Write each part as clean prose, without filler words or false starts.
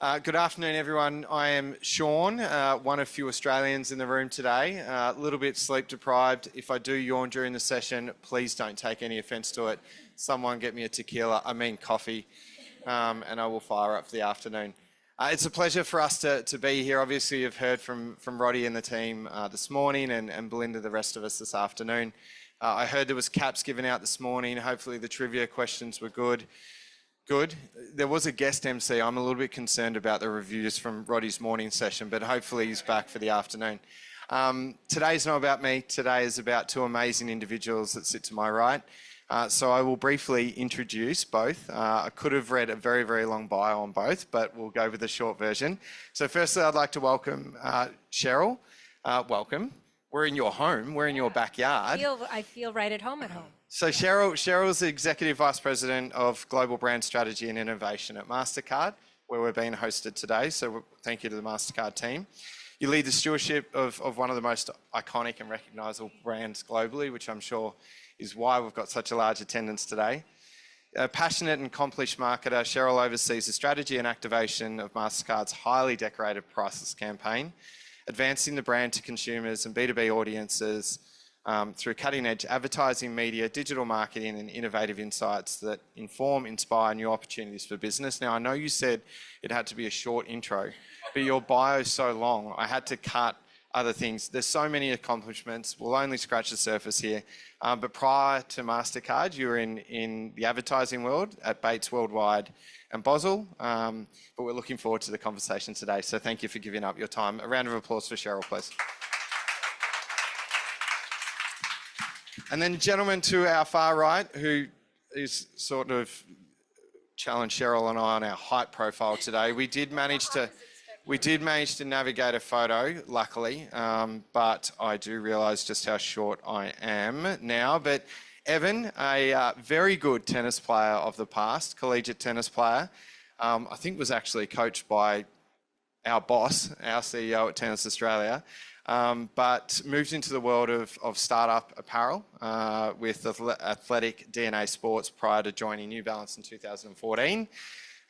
Good afternoon, everyone. I am Shaun, one of few Australians in the room today. A little bit sleep deprived. If I do yawn during the session, please don't take any offence to it. Someone get me a tequila, coffee, and I will fire up for the afternoon. It's a pleasure for us to be here. Obviously, you've heard from Roddy and the team this morning and Belinda, the rest of us this afternoon. I heard there was caps given out this morning. Hopefully the trivia questions were good. There was a guest MC. I'm a little bit concerned about the reviews from Roddy's morning session, but hopefully he's back for the afternoon. Today's not about me. Today is about two amazing individuals that sit to my right. So I will briefly introduce both. I could have read a very, very long bio on both, but we'll go with the short version. So firstly, I'd like to welcome Cheryl. Welcome. We're in your home. We're in your backyard. I feel right at home. So Cheryl's the Executive Vice President of Global Brand Strategy and Innovation at Mastercard, where we're being hosted today. So thank you to the Mastercard team. You lead the stewardship of one of the most iconic and recognisable brands globally, which I'm sure is why we've got such a large attendance today. A passionate and accomplished marketer, Cheryl oversees the strategy and activation of Mastercard's highly decorated Priceless campaign, advancing the brand to consumers and B2B audiences through cutting-edge advertising, media, digital marketing and innovative insights that inform, inspire new opportunities for business. Now, I know you said it had to be a short intro, but your bio is so long, I had to cut other things. There's so many accomplishments. We'll only scratch the surface here. But prior to Mastercard, you were in the advertising world at Bates Worldwide and Boswell. But we're looking forward to the conversation today. So thank you for giving up your time. A round of applause for Cheryl, please. And then gentleman to our far right, who is sort of challenged Cheryl and I on our height profile today. We did manage to navigate a photo, luckily, but I do realise just how short I am now. But Evan, a very good tennis player of the past, collegiate tennis player, I think was actually coached by our boss, our CEO at Tennis Australia, but moved into the world of startup apparel with Athletic DNA Sports prior to joining New Balance in 2014.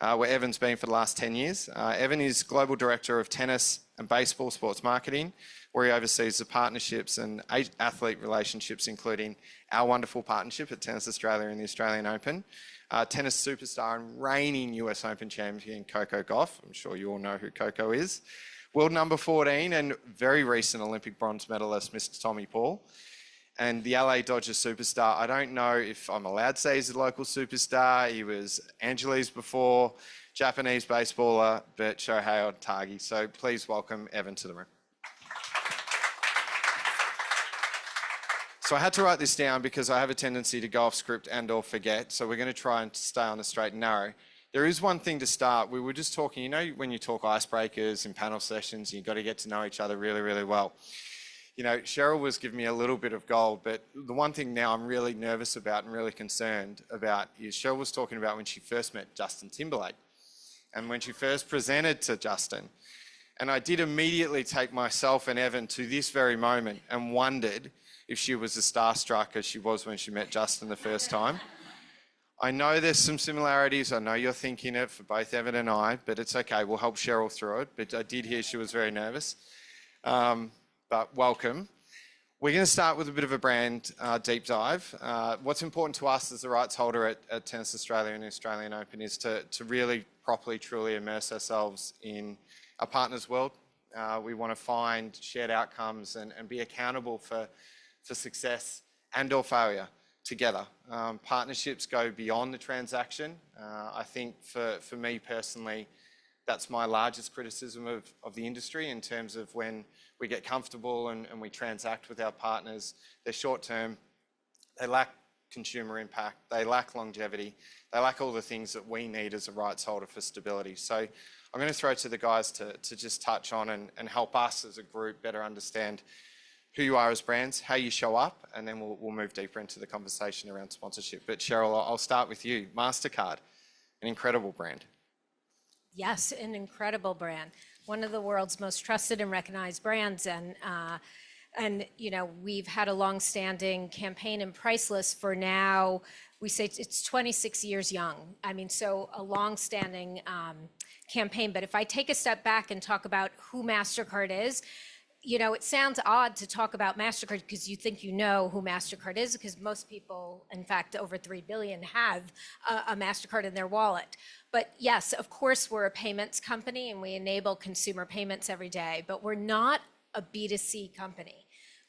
Where Evan's been for the last 10 years. Evan is Global Director of Tennis and Baseball Sports Marketing, where he oversees the partnerships and athlete relationships, including our wonderful partnership at Tennis Australia and the Australian Open, tennis superstar and reigning US Open champion Coco Gauff. I'm sure you all know who Coco is. World number 14 and very recent Olympic bronze medalist, Mr. Tommy Paul. And the LA Dodgers superstar, I don't know if I'm allowed to say he's a local superstar. He was Angeles before, Japanese baseballer, but Shohei Ohtani. So please welcome Evan to the room. So I had to write this down because I have a tendency to go off script and or forget. So we're going to try and stay on the straight and narrow. There is one thing to start. We were just talking, you know, when you talk icebreakers in panel sessions, you've got to get to know each other really, really well. You know, Cheryl was giving me a little bit of gold, but the one thing now I'm really nervous about and really concerned about is Cheryl was talking about when she first met Justin Timberlake and when she first presented to Justin. And I did immediately take myself and Evan to this very moment and wondered if she was as starstruck as she was when she met Justin the first time. I know there's some similarities. I know you're thinking it for both Evan and I, but it's okay. We'll help Cheryl through it. But I did hear she was very nervous. But welcome. We're going to start with a bit of a brand deep dive. What's important to us as the rights holder at Tennis Australia and the Australian Open is to really properly, truly immerse ourselves in our partners' world. We want to find shared outcomes and be accountable for success and or failure together. Partnerships go beyond the transaction. I think for me personally, that's my largest criticism of the industry in terms of when we get comfortable and we transact with our partners. They're short term, they lack consumer impact, they lack longevity, they lack all the things that we need as a rights holder for stability. So I'm going to throw to the guys to just touch on and help us as a group better understand who you are as brands, how you show up, and then we'll move deeper into the conversation around sponsorship. But Cheryl, I'll start with you. Mastercard, an incredible brand. Yes, an incredible brand. One of the world's most trusted and recognized brands. And And, we've had a long-standing campaign in Priceless for now, we say it's 26 years young. I mean, so a long-standing campaign. But if I take a step back and talk about who Mastercard is, it sounds odd to talk about Mastercard because you think you know who Mastercard is, because most people, in fact, over 3 billion have a Mastercard in their wallet. But yes, of course, we're a payments company and we enable consumer payments every day, but we're not a B2C company.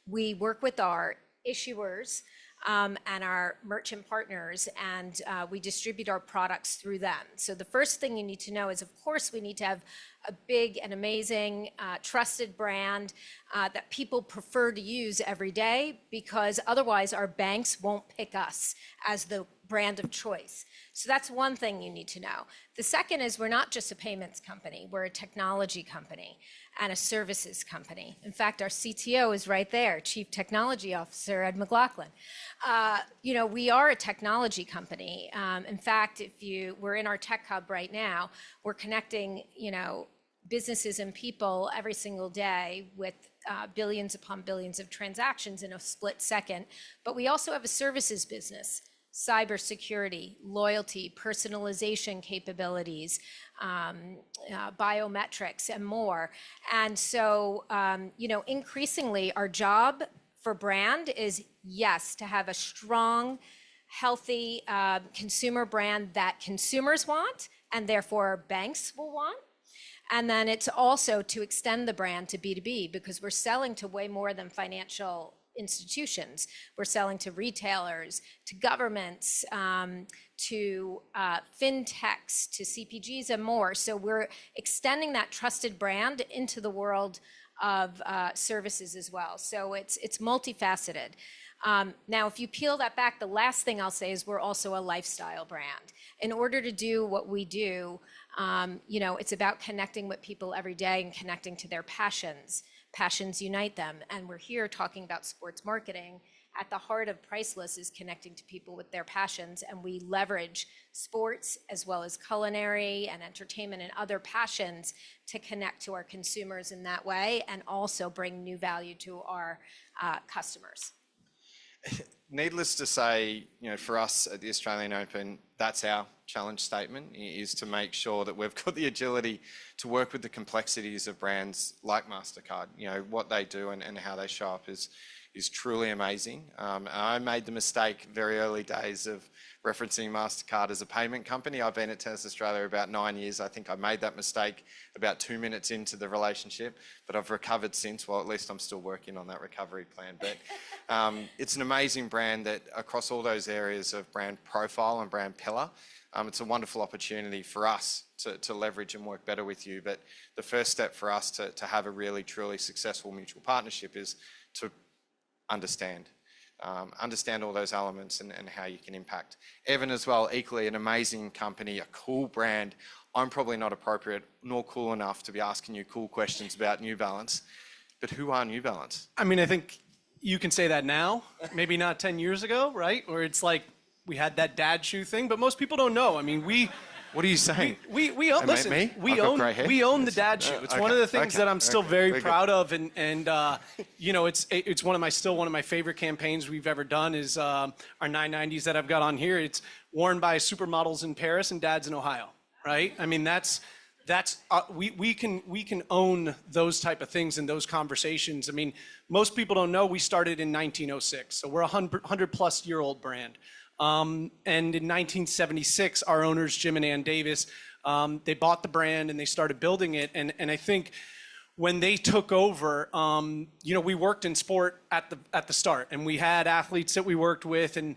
We work with our issuers and our merchant partners, and we distribute our products through them. So the first thing you need to know is, of course, we need to have a big and amazing, trusted brand that people prefer to use every day, because otherwise our banks won't pick us as the brand of choice. So that's one thing you need to know. The second is we're not just a payments company, we're a technology company and a services company. In fact, our CTO is right there, Chief Technology Officer Ed McLaughlin. We are a technology company. In fact, we're in our tech hub right now, we're connecting, businesses and people every single day with billions upon billions of transactions in a split second. But we also have a services business, cybersecurity, loyalty, personalization capabilities, biometrics, and more. And so, increasingly our job for brand is, yes, to have a strong, healthy consumer brand that consumers want and therefore banks will want. And then it's also to extend the brand to B2B, because we're selling to way more than financial institutions. We're selling to retailers, to governments, to fintechs, to CPGs, and more. So we're extending that trusted brand into the world of services as well. So it's multifaceted. Now, if you peel that back, the last thing I'll say is we're also a lifestyle brand. In order to do what we do, it's about connecting with people every day and connecting to their passions. Passions unite them. And we're here talking about sports marketing. At the heart of Priceless is connecting to people with their passions. And we leverage sports as well as culinary and entertainment and other passions to connect to our consumers in that way, and also bring new value to our customers. Needless to say, for us at the Australian Open, that's our challenge statement, is to make sure that we've got the agility to work with the complexities of brands like Mastercard. What they do and how they show up is truly amazing. I made the mistake very early days of referencing Mastercard as a payment company. I've been at Tennis Australia about 9 years. I think I made that mistake about 2 minutes into the relationship, but I've recovered since. Well, at least I'm still working on that recovery plan. But it's an amazing brand that across all those areas of brand profile and brand pillar, it's a wonderful opportunity for us to leverage and work better with you. But the first step for us to have a really, truly successful mutual partnership is to understand all those elements and how you can impact. Evan as well, equally an amazing company, a cool brand. I'm probably not appropriate nor cool enough to be asking you cool questions about New Balance, but who are New Balance? I mean, I think you can say that now, maybe not 10 years ago, right? Where it's like we had that dad shoe thing, but most people don't know. I mean, What are you saying? We own, listen, me? we own the dad shoe. It's one of the things that I'm still very proud of, and it's still one of my favorite campaigns we've ever done is our 990s that I've got on here. It's worn by supermodels in Paris and dads in Ohio, right? I mean, we can own those type of things and those conversations. I mean, most people don't know we started in 1906, so we're a 100-plus-year-old brand. And in 1976, our owners, Jim and Ann Davis, they bought the brand and they started building it. And I think when they took over, we worked in sport at the start, and we had athletes that we worked with, and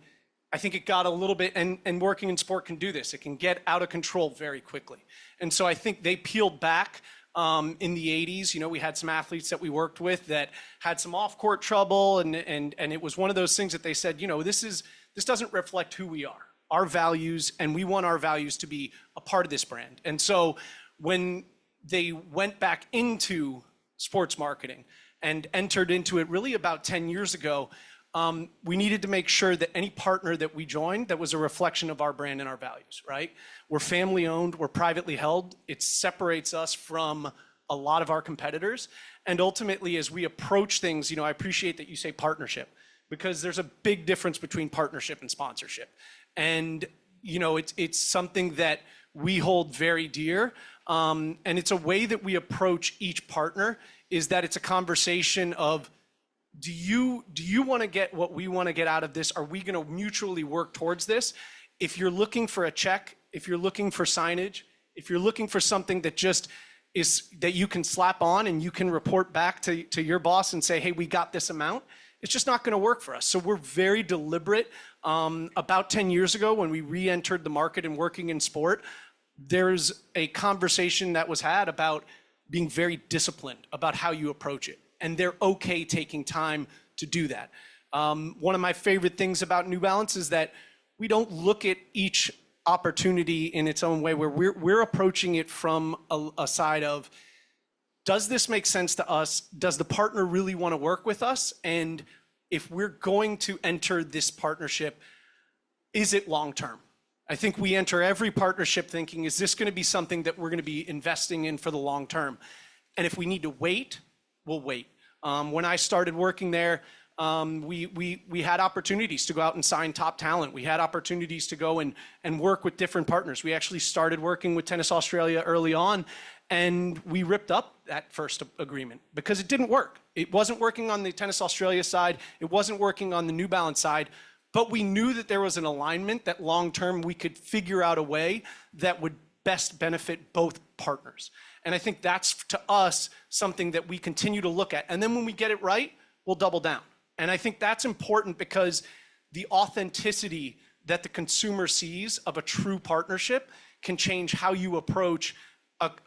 I think it got a little bit, and working in sport can do this. It can get out of control very quickly. And so I think they peeled back in the 80s. We had some athletes that we worked with that had some off-court trouble, and it was one of those things that they said, this doesn't reflect who we are, our values, and we want our values to be a part of this brand. And so when they went back into sports marketing and entered into it really about 10 years ago, we needed to make sure that any partner that we joined that was a reflection of our brand and our values, right? We're family owned, we're privately held. It separates us from a lot of our competitors. And ultimately, as we approach things, I appreciate that you say partnership, because there's a big difference between partnership and sponsorship. And, it's something that we hold very dear. And it's a way that we approach each partner, is that it's a conversation of, do you want to get what we want to get out of this? Are we going to mutually work towards this? If you're looking for a check, if you're looking for signage, if you're looking for something that just is that you can slap on and you can report back to your boss and say, hey, we got this amount, it's just not going to work for us. So we're very deliberate. About 10 years ago, when we re-entered the market and working in sport, there's a conversation that was had about being very disciplined about how you approach it. And they're okay taking time to do that. One of my favorite things about New Balance is that we don't look at each opportunity in its own way, where we're approaching it from a side of, does this make sense to us? Does the partner really want to work with us? And if we're going to enter this partnership, is it long-term? I think we enter every partnership thinking, is this going to be something that we're going to be investing in for the long term? And if we need to wait, we'll wait. When I started working there, we had opportunities to go out and sign top talent. We had opportunities to go and work with different partners. We actually started working with Tennis Australia early on, and we ripped up that first agreement because it didn't work. It wasn't working on the Tennis Australia side. It wasn't working on the New Balance side. But we knew that there was an alignment that long-term we could figure out a way that would best benefit both partners. And I think that's, to us, something that we continue to look at. And then when we get it right, we'll double down. And I think that's important because the authenticity that the consumer sees of a true partnership can change how you approach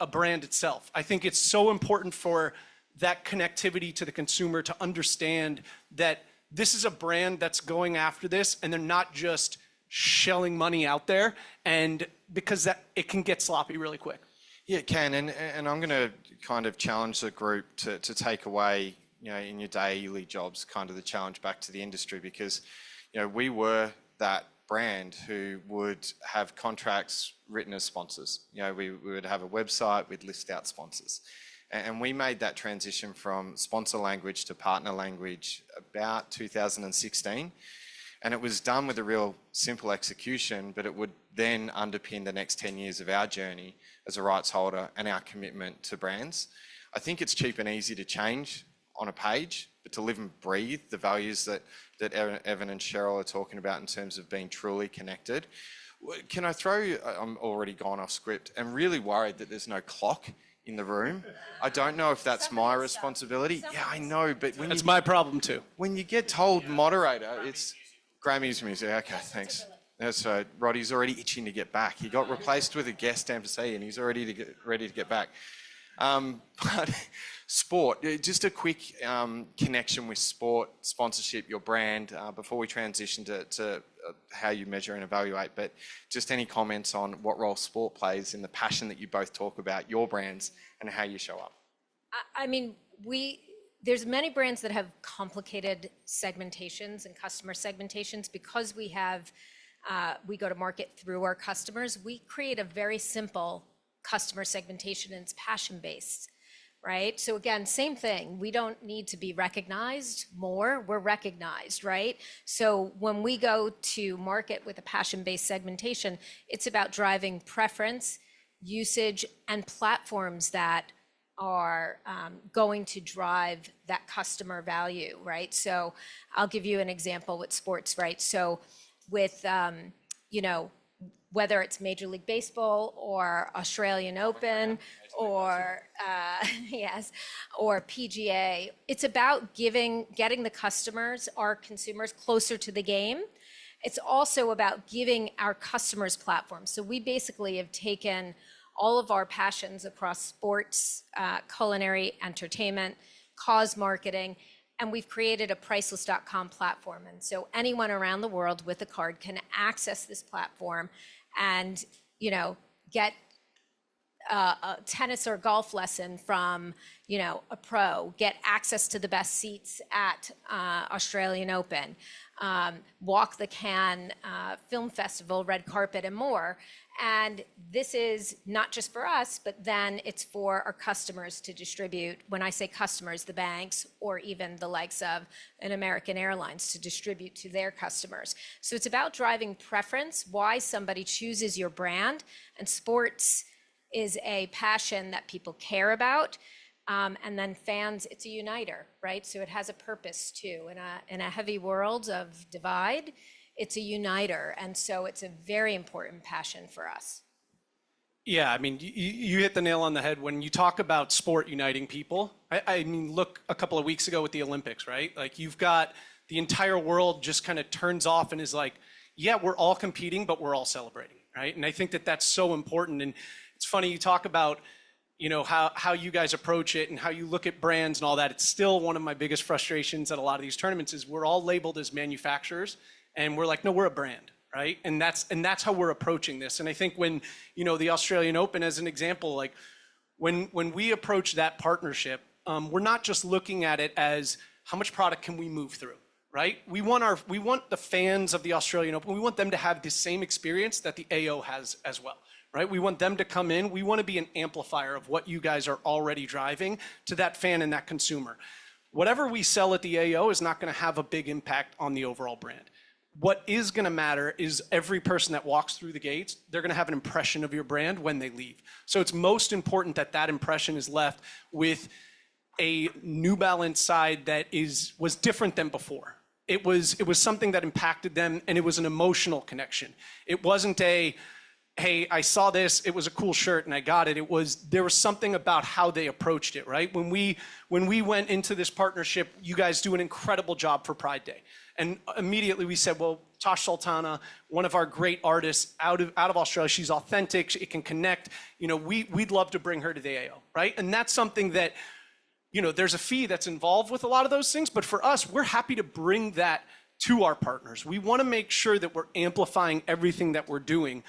a brand itself. I think it's so important for that connectivity to the consumer to understand that this is a brand that's going after this, and they're not just shelling money out there, and because that it can get sloppy really quick. Yeah, it can, and I'm going to kind of challenge the group to take away, in your daily jobs, kind of the challenge back to the industry, because, we were that brand who would have contracts written as sponsors. We would have a website, we'd list out sponsors. And we made that transition from sponsor language to partner language about 2016. And it was done with a real simple execution, but it would then underpin the next 10 years of our journey as a rights holder and our commitment to brands. I think it's cheap and easy to change on a page, but to live and breathe the values that Evan and Cheryl are talking about in terms of being truly connected. Can I throw, I'm already gone off script, and really worried that there's no clock in the room. I don't know if that's my responsibility. Yeah, I know, but when That's my problem too. When you get told moderator, it's Grammys music. Okay, thanks. That's right. Roddy's already itching to get back. He got replaced with a guest MC, and he's already ready to get back. But sport, just a quick connection with sport, sponsorship, your brand, before we transition to how you measure and evaluate, but just any comments on what role sport plays in the passion that you both talk about, your brands, and how you show up? I mean, there's many brands that have complicated segmentations and customer segmentations. Because we go to market through our customers, we create a very simple customer segmentation, and it's passion-based, right? So again, same thing. We don't need to be recognized more. We're recognized, right? So when we go to market with a passion-based segmentation, it's about driving preference, usage, and platforms that are going to drive that customer value, right? So I'll give you an example with sports, right? So with, whether it's Major League Baseball or Australian Open or or PGA, it's about getting the customers, our consumers, closer to the game. It's also about giving our customers platforms. So we basically have taken all of our passions across sports, culinary, entertainment, cause marketing, and we've created a priceless.com platform. And so anyone around the world with a card can access this platform and, get a tennis or golf lesson from, a pro, get access to the best seats at Australian Open, Walk the Can Film Festival, red carpet, and more. And this is not just for us, but then it's for our customers to distribute. When I say customers, the banks or even the likes of an American Airlines to distribute to their customers. So it's about driving preference, why somebody chooses your brand. And sports is a passion that people care about. And then fans, it's a uniter, right? So it has a purpose too. In a heavy world of divide, it's a uniter. And so it's a very important passion for us. Yeah, I mean, you hit the nail on the head when you talk about sport uniting people. I mean, look, a couple of weeks ago with the Olympics, right? Like you've got the entire world just kind of turns off and is like, yeah, we're all competing, but we're all celebrating, right? And I think that that's so important. And it's funny you talk about, you know, how you guys approach it and how you look at brands and all that. It's still one of my biggest frustrations at a lot of these tournaments is we're all labeled as manufacturers and we're like, no, we're a brand, right? And that's how we're approaching this. And I think when, you know, the Australian Open as an example, like when we approach that partnership, we're not just looking at it as how much product can we move through, right? We want the fans of the Australian Open, we want them to have the same experience that the AO has as well. Right? We want them to come in. We want to be an amplifier of what you guys are already driving to that fan and that consumer. Whatever we sell at the AO is not going to have a big impact on the overall brand. What is going to matter is every person that walks through the gates, they're going to have an impression of your brand when they leave. So it's most important that that impression is left with a New Balance side that was different than before. It was something that impacted them, and it was an emotional connection. It wasn't a, hey, I saw this, it was a cool shirt and I got it. There was something about how they approached it, right? When we went into this partnership, you guys do an incredible job for Pride Day. And immediately we said, well, Tosh Sultana, one of our great artists out of Australia, she's authentic, it can connect. You know, we'd love to bring her to the AO, right? And that's something that, you know, there's a fee that's involved with a lot of those things, but for us, we're happy to bring that to our partners. We want to make sure that we're amplifying everything that we're doing.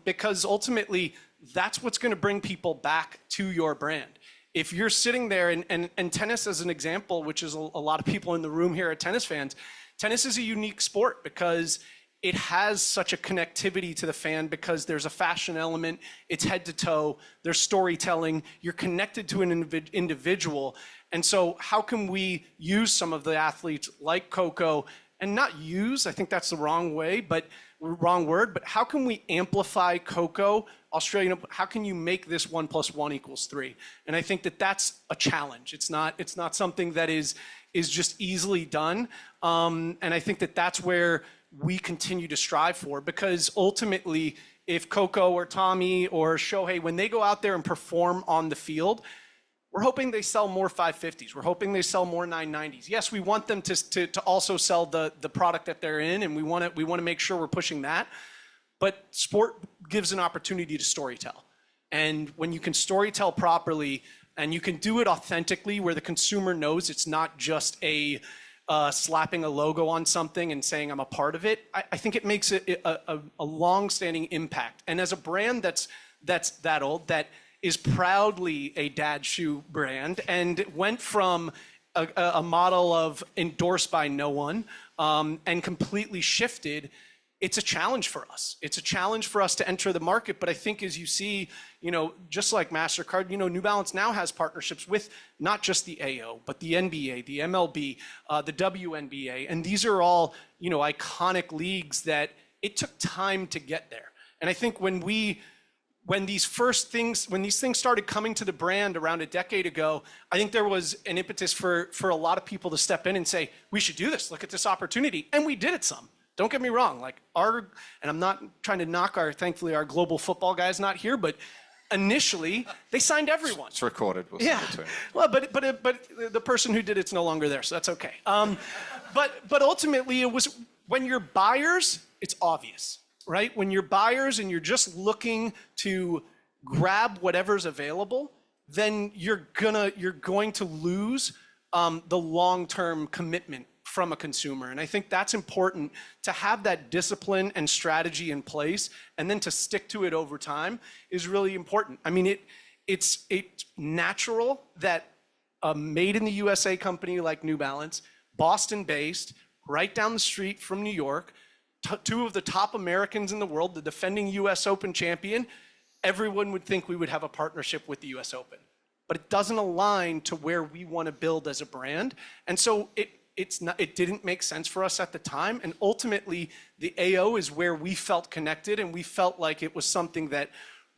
Because ultimately, that's what's going to bring people back to your brand. If you're sitting there, and tennis as an example, which is a lot of people in the room here are tennis fans, tennis is a unique sport because it has such a connectivity to the fan because there's a fashion element, it's head to toe, there's storytelling, you're connected to an individual. And so how can we use some of the athletes like Coco, and not use, I think that's the wrong word, but how can we amplify Coco, Australian, how can you make this 1 + 1 = 3? And I think that that's a challenge. It's not something that is just easily done. And I think that that's where we continue to strive for, because ultimately, if Coco or Tommy or Shohei, when they go out there and perform on the field, we're hoping they sell more 550s. We're hoping they sell more 990s. Yes, we want them to also sell the product that they're in, and we want to make sure we're pushing that. But sport gives an opportunity to storytell. And when you can storytell properly, and you can do it authentically where the consumer knows it's not just a slapping a logo on something and saying I'm a part of it, I think it makes it a long-standing impact. And as a brand that's that old, that is proudly a dad shoe brand and went from a model of endorsed by no one and completely shifted, it's a challenge for us. It's a challenge for us to enter the market. But I think as you see, you know, just like Mastercard, you know, New Balance now has partnerships with not just the AO, but the NBA, the MLB, the WNBA. And these are all, you know, iconic leagues that it took time to get there. And I think when these things started coming to the brand around a decade ago, I think there was an impetus for a lot of people to step in and say, we should do this, look at this opportunity. And we did it some. Don't get me wrong, like and I'm not trying to knock thankfully our global football guys not here, but initially they signed everyone. It's recorded. We'll yeah. Well, but the person who did it's no longer there, so that's okay. But ultimately it was when you're buyers, it's obvious. Right? When you're buyers and you're just looking to grab whatever's available, then you're going to lose the long-term commitment from a consumer. And I think that's important to have that discipline and strategy in place, and then to stick to it over time is really important. I mean, it's natural that a made in the USA company like New Balance, Boston-based, right down the street from New York, two of the top Americans in the world, the defending US Open champion, everyone would think we would have a partnership with the US Open. But it doesn't align to where we want to build as a brand. And so it didn't make sense for us at the time. And ultimately, the AO is where we felt connected, and we felt like it was something that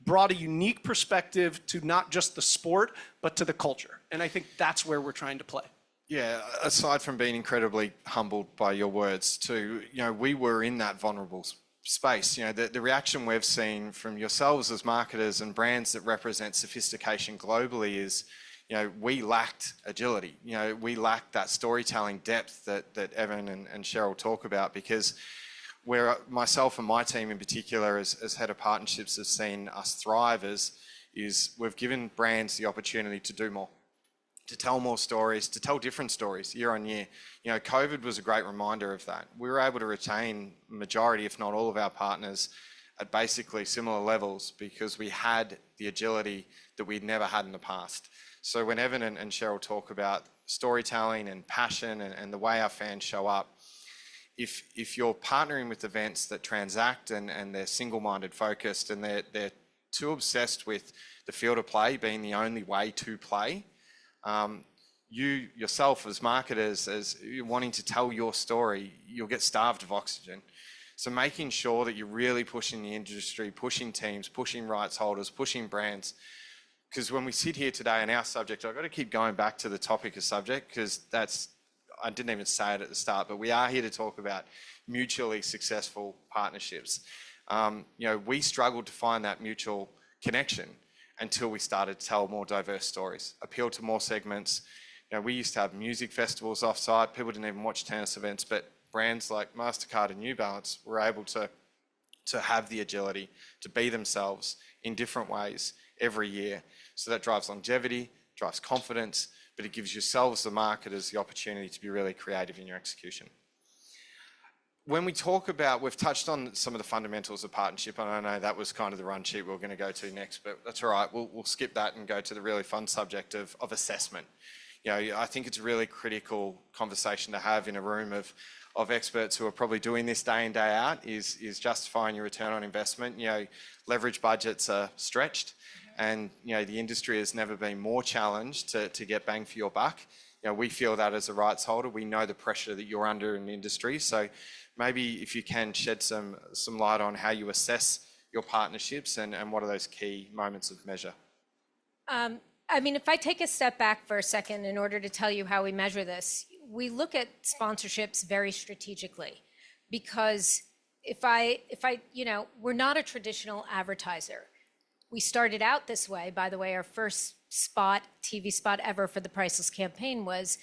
brought a unique perspective to not just the sport, but to the culture. And I think that's where we're trying to play. Yeah, aside from being incredibly humbled by your words too, we were in that vulnerable space. The reaction we've seen from yourselves as marketers and brands that represent sophistication globally is, we lacked agility. We lacked that storytelling depth that Evan and Cheryl talk about, because where myself and my team in particular as head of partnerships have seen us thrive is we've given brands the opportunity to do more, to tell more stories, to tell different stories year on year. COVID was a great reminder of that. We were able to retain majority, if not all of our partners at basically similar levels because we had the agility that we'd never had in the past. So when Evan and Cheryl talk about storytelling and passion and the way our fans show up, if you're partnering with events that transact and they're single-minded focused and they're too obsessed with the field of play being the only way to play, you yourself as marketers, as you're wanting to tell your story, you'll get starved of oxygen. So making sure that you're really pushing the industry, pushing teams, pushing rights holders, pushing brands. Because when we sit here today and our subject, I've got to keep going back to the topic of subject because I didn't even say it at the start, but we are here to talk about mutually successful partnerships. We struggled to find that mutual connection until we started to tell more diverse stories, appeal to more segments. We used to have music festivals off-site. People didn't even watch tennis events, but brands like Mastercard and New Balance were able to have the agility to be themselves in different ways every year. So that drives longevity, drives confidence, but it gives yourselves, the marketers, the opportunity to be really creative in your execution. When we talk about, we've touched on some of the fundamentals of partnership, and I know that was kind of the run sheet we we're going to go to next, but that's all right. We'll skip that and go to the really fun subject of assessment. I think it's a really critical conversation to have in a room of experts who are probably doing this day in, day out, is justifying your return on investment. Leverage budgets are stretched. And the industry has never been more challenged to get bang for your buck. We feel that as a rights holder. We know the pressure that you're under in the industry. So maybe if you can shed some light on how you assess your partnerships and what are those key moments of measure. If I take a step back for a second in order to tell you how we measure this, we look at sponsorships very strategically because we're not a traditional advertiser. We started out this way. By the way, our first TV spot ever for the Priceless campaign was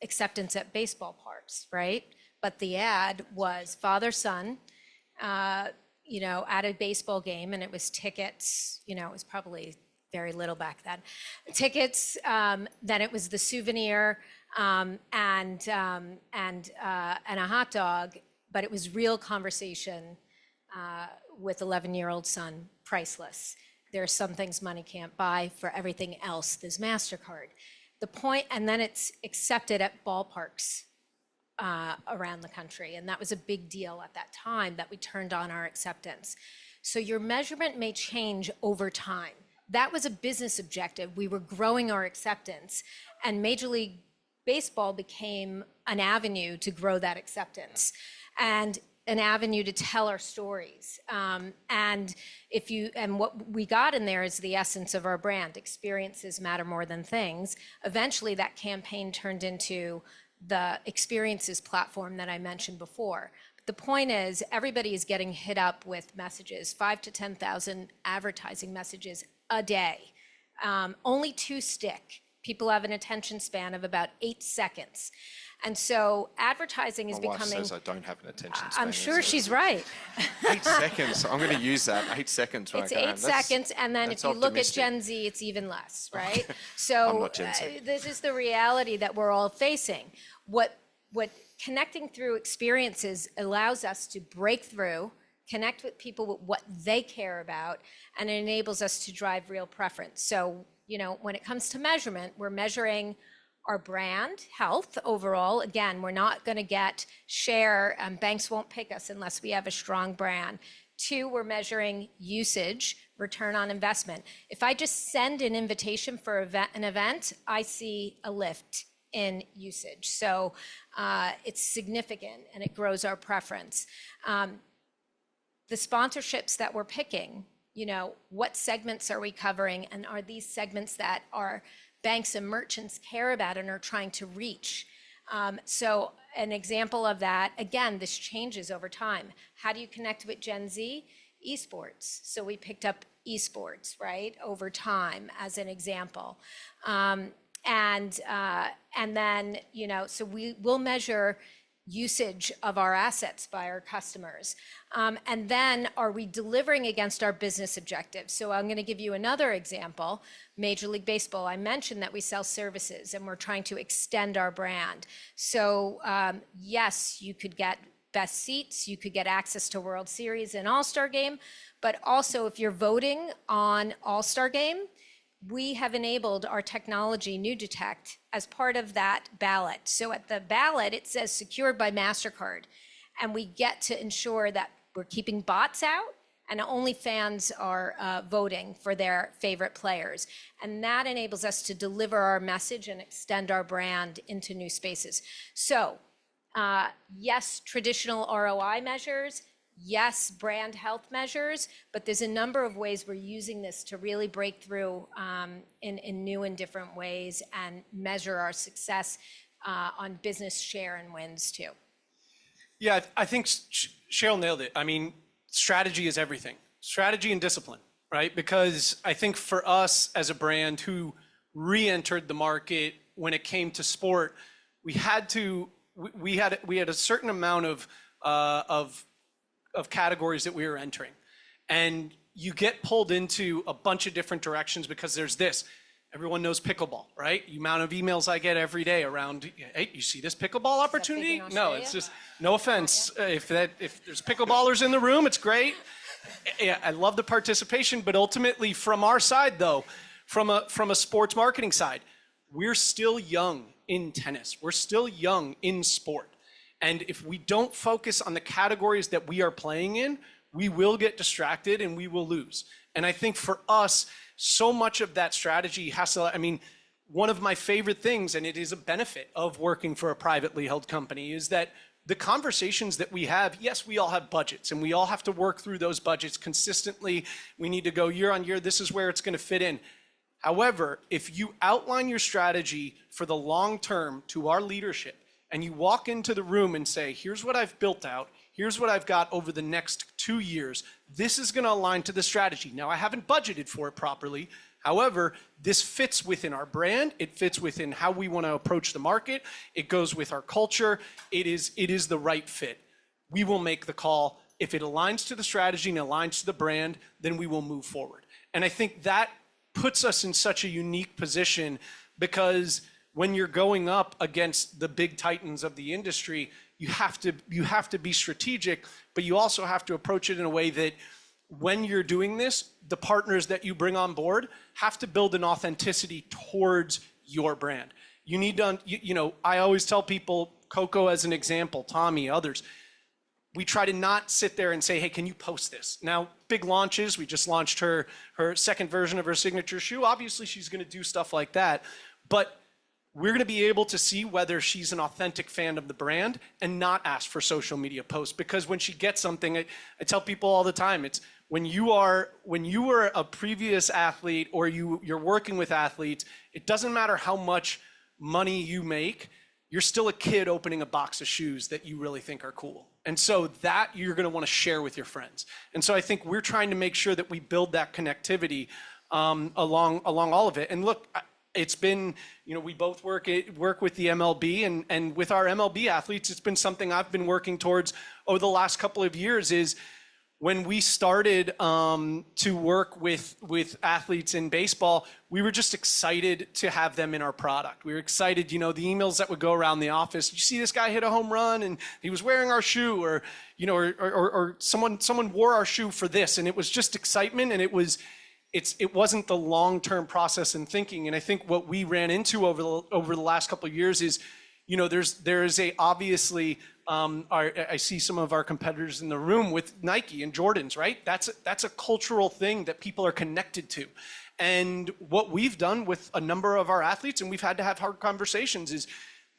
acceptance at baseball parks, right? But the ad was father-son, at a baseball game, and it was tickets. It was probably very little back then. Tickets. Then it was the souvenir and a hot dog, but it was real conversation with 11-year-old son. Priceless. There are some things money can't buy. For everything else, there's Mastercard. The point, and then it's accepted at ballparks around the country, and that was a big deal at that time that we turned on our acceptance. So your measurement may change over time. That was a business objective. We were growing our acceptance, and Major League Baseball became an avenue to grow that acceptance. And an avenue to tell our stories. And what we got in there is the essence of our brand. Experiences matter more than things. Eventually that campaign turned into the experiences platform that I mentioned before. But the point is everybody is getting hit up with messages, 5,000 to 10,000 advertising messages a day. Only 2 stick. People have an attention span of about 8 seconds. And so advertising is becoming... My wife says I don't have an attention span. I'm sure she's right. 8 seconds. I'm going to use that. 8 seconds. It's 8 seconds, and then if you look at Gen Z, it's even less, right? So I'm not Gen Z. This is the reality that we're all facing. What connecting through experiences allows us to break through, connect with people with what they care about, and it enables us to drive real preference. So, when it comes to measurement, we're measuring our brand health overall. Again, we're not going to get share. Banks won't pick us unless we have a strong brand. 2, we're measuring usage, return on investment. If I just send an invitation for an event, I see a lift in usage. So it's significant and it grows our preference. The sponsorships that we're picking, what segments are we covering, and are these segments that our banks and merchants care about and are trying to reach? So an example of that, again, this changes over time. How do you connect with Gen Z? Esports. So we picked up esports, right, over time as an example. And then, so we will measure usage of our assets by our customers. And then are we delivering against our business objectives? So I'm going to give you another example. Major League Baseball, I mentioned that we sell services and we're trying to extend our brand. So yes, you could get best seats, you could get access to World Series and All-Star Game, but also if you're voting on All-Star Game, we have enabled our technology, New Detect, as part of that ballot. So at the ballot, it says secured by Mastercard. And we get to ensure that we're keeping bots out and only fans are voting for their favorite players. And that enables us to deliver our message and extend our brand into new spaces. So yes, traditional ROI measures, yes, brand health measures, but there's a number of ways we're using this to really break through in new and different ways and measure our success on business share and wins too. Yeah, I think Cheryl nailed it. I mean, strategy is everything. Strategy and discipline, right? Because I think for us as a brand who re-entered the market when it came to sport, we had a certain amount of categories that we were entering. And you get pulled into a bunch of different directions because there's this. Everyone knows pickleball, right? The amount of emails I get every day around, hey, you see this pickleball opportunity? No, it's just, no offense. If there's pickleballers in the room, it's great. Yeah, I love the participation, but ultimately from our side though, from a sports marketing side, we're still young in tennis. We're still young in sport. And if we don't focus on the categories that we are playing in, we will get distracted and we will lose. And I think for us, so much of that strategy has to, I mean, one of my favorite things, and it is a benefit of working for a privately held company, is that the conversations that we have, yes, we all have budgets and we all have to work through those budgets consistently. We need to go year on year, this is where it's going to fit in. However, if you outline your strategy for the long term to our leadership, and you walk into the room and say, here's what I've built out, here's what I've got over the next 2 years, this is going to align to the strategy. Now, I haven't budgeted for it properly. However, this fits within our brand. It fits within how we want to approach the market. It goes with our culture. It is the right fit. We will make the call. If it aligns to the strategy and aligns to the brand, then we will move forward. And I think that puts us in such a unique position because when you're going up against the big titans of the industry, you have to be strategic, but you also have to approach it in a way that when you're doing this, the partners that you bring on board have to build an authenticity towards your brand. You need to, I always tell people, Coco as an example, Tommy, others, we try to not sit there and say, hey, can you post this? Now, big launches, we just launched her second version of her signature shoe. Obviously, she's gonna do stuff like that, but we're going to be able to see whether she's an authentic fan of the brand and not ask for social media posts. Because when she gets something, I tell people all the time, it's when you are a previous athlete or you're working with athletes, it doesn't matter how much money you make, you're still a kid opening a box of shoes that you really think are cool. And so that you're going to want to share with your friends. And so I think we're trying to make sure that we build that connectivity along all of it. And look, it's been, we both work with the MLB and with our MLB athletes, it's been something I've been working towards over the last couple of years is when we started to work with athletes in baseball, we were just excited to have them in our product. We were excited, the emails that would go around the office, you see this guy hit a home run and he was wearing our shoe or someone wore our shoe for this. And it was just excitement and it was it wasn't the long-term process and thinking. And I think what we ran into over the last couple of years is, there is a obviously, I see some of our competitors in the room with Nike and Jordans, right? That's a cultural thing that people are connected to. And what we've done with a number of our athletes, and we've had to have hard conversations, is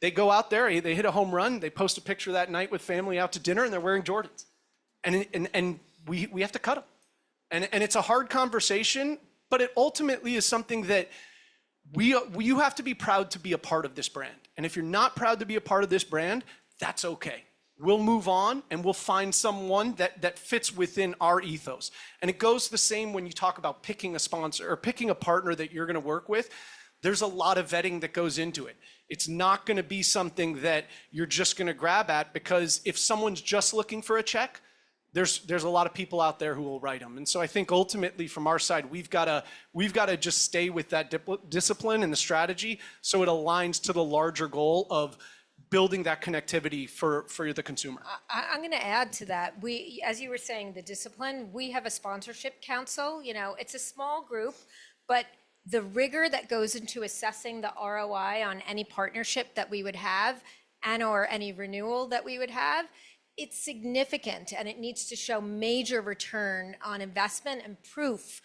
they go out there, they hit a home run, they post a picture that night with family out to dinner, and they're wearing Jordans. And we have to cut them. And it's a hard conversation, but it ultimately is something that you have to be proud to be a part of this brand. And if you're not proud to be a part of this brand, that's okay. We'll move on and we'll find someone that fits within our ethos. And it goes the same when you talk about picking a sponsor or picking a partner that you're going to work with. There's a lot of vetting that goes into it. It's not going to be something that you're just going to grab at, because if someone's just looking for a check, there's a lot of people out there who will write them. And so I think ultimately from our side, we've got to just stay with that discipline and the strategy so it aligns to the larger goal of building that connectivity for the consumer. I'm going to add to that. As you were saying, the discipline, we have a sponsorship council. It's a small group, but the rigor that goes into assessing the ROI on any partnership that we would have or any renewal that we would have, it's significant, and it needs to show major return on investment and proof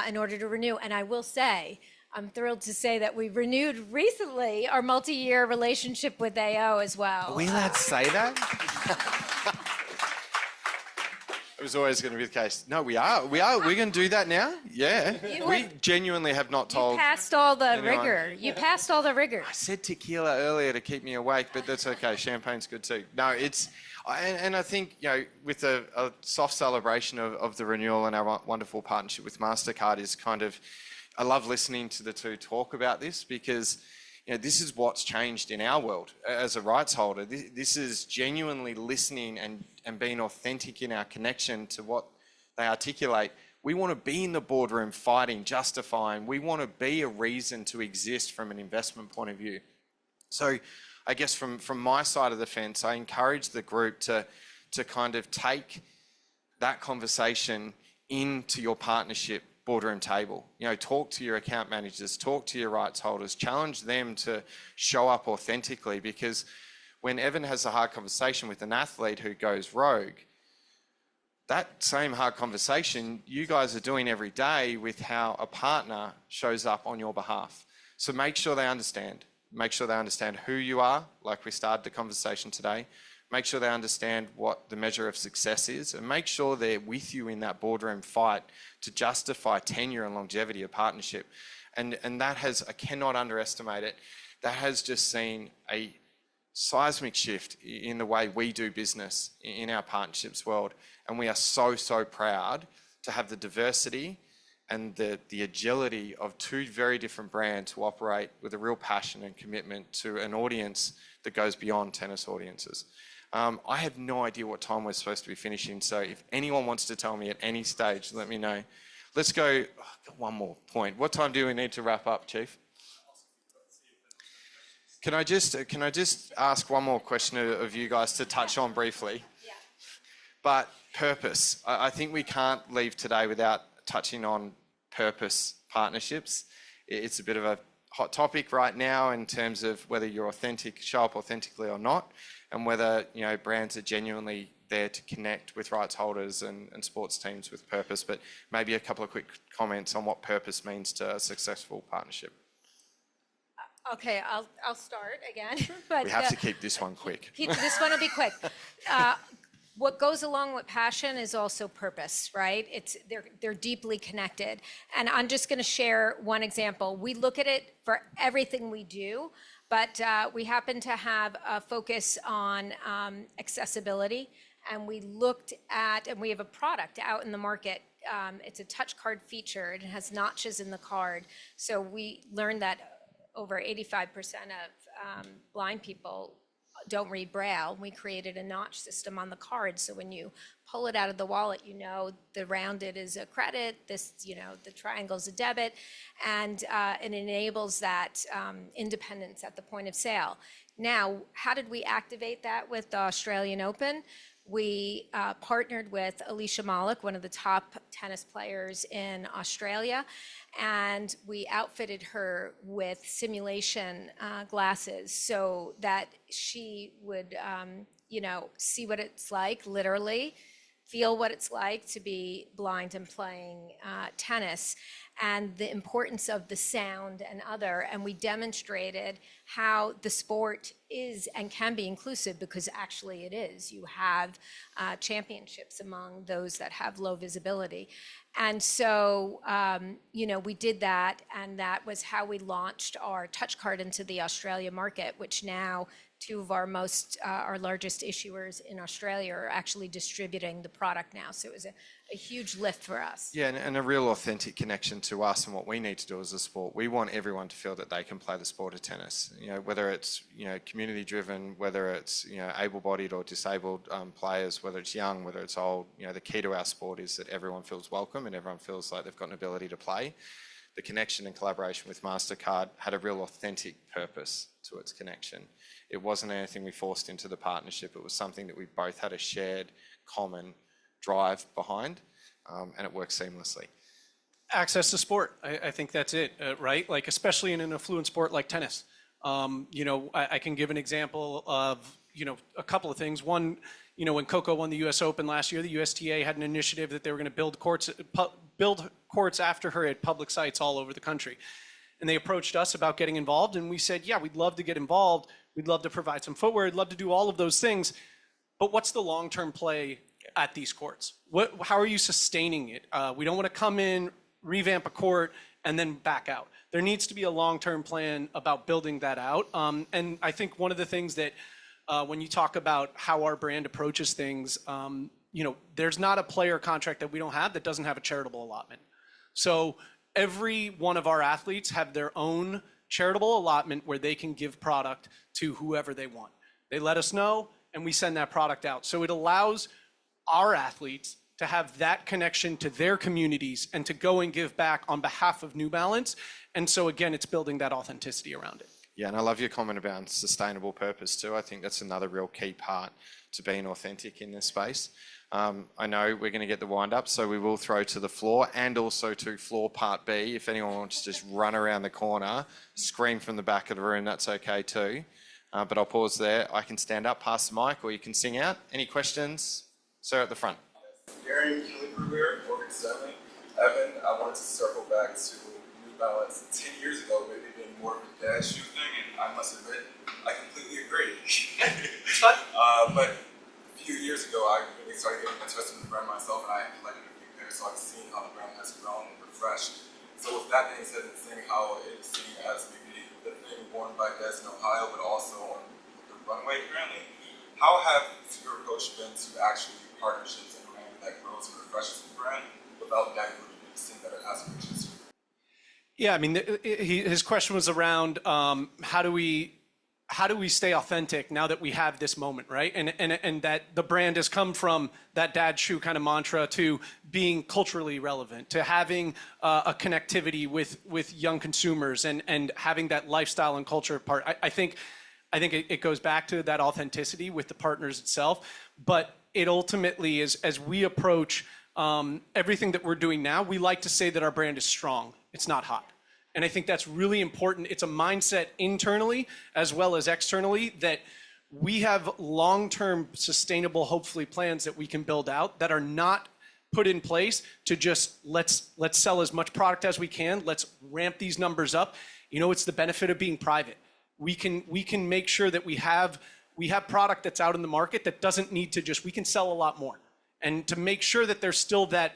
in order to renew. And I will say, I'm thrilled to say that we renewed recently our multi-year relationship with AO as well. Are we allowed to say that? It was always going to be the case. No, we are. We're going to do that now? Yeah. We genuinely have not told. You passed all the anyone. rigor. You passed all the rigor. I said tequila earlier to keep me awake, but that's okay. Champagne's good too. No, and I think, with a soft celebration of the renewal and our wonderful partnership with Mastercard is kind of, I love listening to the two talk about this, because this is what's changed in our world as a rights holder. This is genuinely listening and being authentic in our connection to what they articulate. We want to be in the boardroom fighting, justifying. We want to be a reason to exist from an investment point of view. So I guess from my side of the fence, I encourage the group to kind of take that conversation into your partnership boardroom table. Talk to your account managers, talk to your rights holders, challenge them to show up authentically, because when Evan has a hard conversation with an athlete who goes rogue, that same hard conversation you guys are doing every day with how a partner shows up on your behalf. So make sure they understand. Make sure they understand who you are, like we started the conversation today. Make sure they understand what the measure of success is, and make sure they're with you in that boardroom fight to justify tenure and longevity of partnership. And that has, I cannot underestimate it, that has just seen a seismic shift in the way we do business in our partnerships world. And we are so, so proud to have the diversity and the agility of two very different brands who operate with a real passion and commitment to an audience that goes beyond tennis audiences. I have no idea what time we're supposed to be finishing, so if anyone wants to tell me at any stage, let me know. Let's go, one more point. What time do we need to wrap up, Chief? Can I just ask one more question of you guys to touch on briefly? Yeah. But purpose. I think we can't leave today without touching on purpose partnerships. It's a bit of a hot topic right now in terms of whether you're authentic, show up authentically or not, and whether brands are genuinely there to connect with rights holders and sports teams with purpose. But maybe a couple of quick comments on what purpose means to a successful partnership. Okay, I'll start again. But we have to keep this one quick. This one will be quick. What goes along with passion is also purpose, right? They're deeply connected. And I'm just going to share one example. We look at it for everything we do, but we happen to have a focus on accessibility. And we looked at, and we have a product out in the market. It's a touch card feature. It has notches in the card. So we learned that over 85% of blind people don't read Braille. We created a notch system on the card, so when you pull it out of the wallet, the rounded is a credit, the triangle is a debit, and it enables that independence at the point of sale. Now, how did we activate that with the Australian Open? we partnered with Alicia Malik, one of the top tennis players in Australia, and we outfitted her with simulation glasses so that she would, see what it's like, literally, feel what it's like to be blind and playing tennis, and the importance of the sound and other. And we demonstrated how the sport is and can be inclusive, because actually it is. You have championships among those that have low visibility. And so, we did that, and that was how we launched our touch card into the Australia market, which now two of our largest issuers in Australia are actually distributing the product now. So it was a huge lift for us. Yeah, and a real authentic connection to us and what we need to do as a sport. We want everyone to feel that they can play the sport of tennis. Whether it's community driven, whether it's able-bodied or disabled players, whether it's young, whether it's old. The key to our sport is that everyone feels welcome and everyone feels like they've got an ability to play. The connection and collaboration with Mastercard had a real authentic purpose to its connection. It wasn't anything we forced into the partnership. It was something that we both had a shared, common drive behind, and it worked seamlessly. Access to sport. I think that's it, right? Like, especially in an affluent sport like tennis. I can give an example of, a couple of things. One, when Coco won the US Open last year, the USTA had an initiative that they were going to build courts after her at public sites all over the country. And they approached us about getting involved, and we said, yeah, we'd love to get involved. We'd love to provide some footwear. We'd love to do all of those things. But what's the long-term play at these courts? How are you sustaining it? We don't want to come in, revamp a court, and then back out. There needs to be a long-term plan about building that out. And I think one of the things that when you talk about how our brand approaches things, there's not a player contract that we don't have that doesn't have a charitable allotment. So every one of our athletes have their own charitable allotment where they can give product to whoever they want. They let us know, and we send that product out. So it allows our athletes to have that connection to their communities and to go and give back on behalf of New Balance. And so again, it's building that authenticity around it. Yeah, and I love your comment about sustainable purpose too. I think that's another real key part to being authentic in this space. I know we're going to get the wind up, so we will throw to the floor and also to floor part B. If anyone wants to just run around the corner, scream from the back of the room, that's okay too. But I'll pause there. I can stand up, pass the mic, or you can sing out. Any questions? Sir at the front. Guerin, Morgan Stanley. Evan, I wanted to circle back to New Balance 10 years ago, maybe being more of a dad shoe thing, and I must admit, I completely agree. But a few years ago, I really started getting interested in the brand myself, and I collected a few pairs, so I've seen how the brand has grown and refreshed. So with that being said, and seeing how it's seen as maybe the thing born by Des in Ohio, but also on the runway currently, how have your approach been to actually partnerships and brand that grows and refreshes the brand without diluting the distinct that it has reaches? Yeah, I mean, his question was around how do we stay authentic now that we have this moment, right? And that the brand has come from that dad shoe kind of mantra to being culturally relevant, to having a connectivity with young consumers and having that lifestyle and culture part. I think it goes back to that authenticity with the partners itself, but it ultimately is, as we approach everything that we're doing now, we like to say that our brand is strong. It's not hot. And I think that's really important. It's a mindset internally as well as externally that we have long-term sustainable, hopefully, plans that we can build out that are not put in place to just let's sell as much product as we can. Let's ramp these numbers up. It's the benefit of being private. We can make sure that we have product that's out in the market that doesn't need to we can sell a lot more. And to make sure that there's still that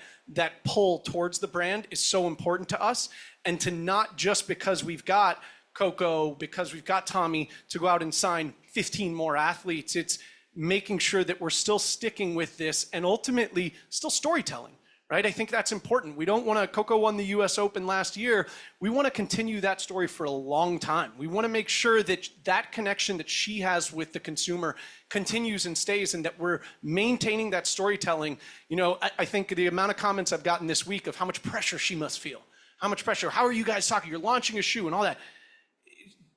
pull towards the brand is so important to us. And to not just because we've got Coco, because we've got Tommy, to go out and sign 15 more athletes. It's making sure that we're still sticking with this and ultimately still storytelling, right? I think that's important. We don't want to, Coco won the US Open last year. We want to continue that story for a long time. We want to make sure that that connection that she has with the consumer continues and stays and that we're maintaining that storytelling. I think the amount of comments I've gotten this week of how much pressure she must feel. How much pressure? How are you guys talking? You're launching a shoe and all that.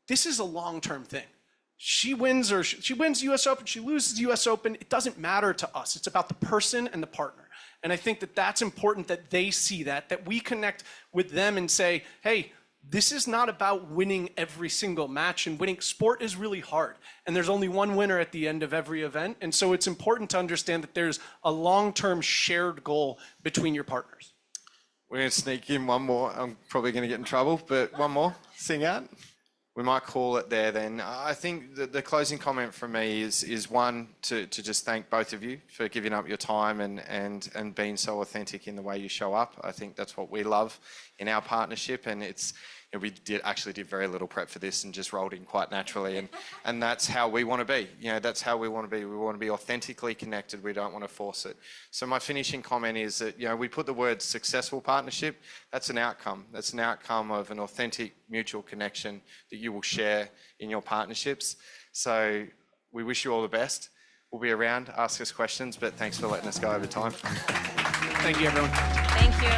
This is a long-term thing. she wins US Open, she loses US Open, it doesn't matter to us. It's about the person and the partner. And I think that that's important that they see that we connect with them and say, hey, this is not about winning every single match, and winning. Sport is really hard, and there's only one winner at the end of every event. And so it's important to understand that there's a long-term shared goal between your partners. We're going to sneak in one more. I'm probably going to get in trouble, but one more. Sing out. We might call it there then. I think the closing comment from me is one, to just thank both of you for giving up your time and being so authentic in the way you show up. I think that's what we love in our partnership, and we actually did very little prep for this and just rolled in quite naturally, and that's how we want to be. That's how we want to be. We want to be authentically connected. We don't want to force it. So my finishing comment is that we put the word successful partnership. That's an outcome. That's an outcome of an authentic mutual connection that you will share in your partnerships. So we wish you all the best. We'll be around. Ask us questions, but thanks for letting us go over time. Thank you, everyone. Thank you.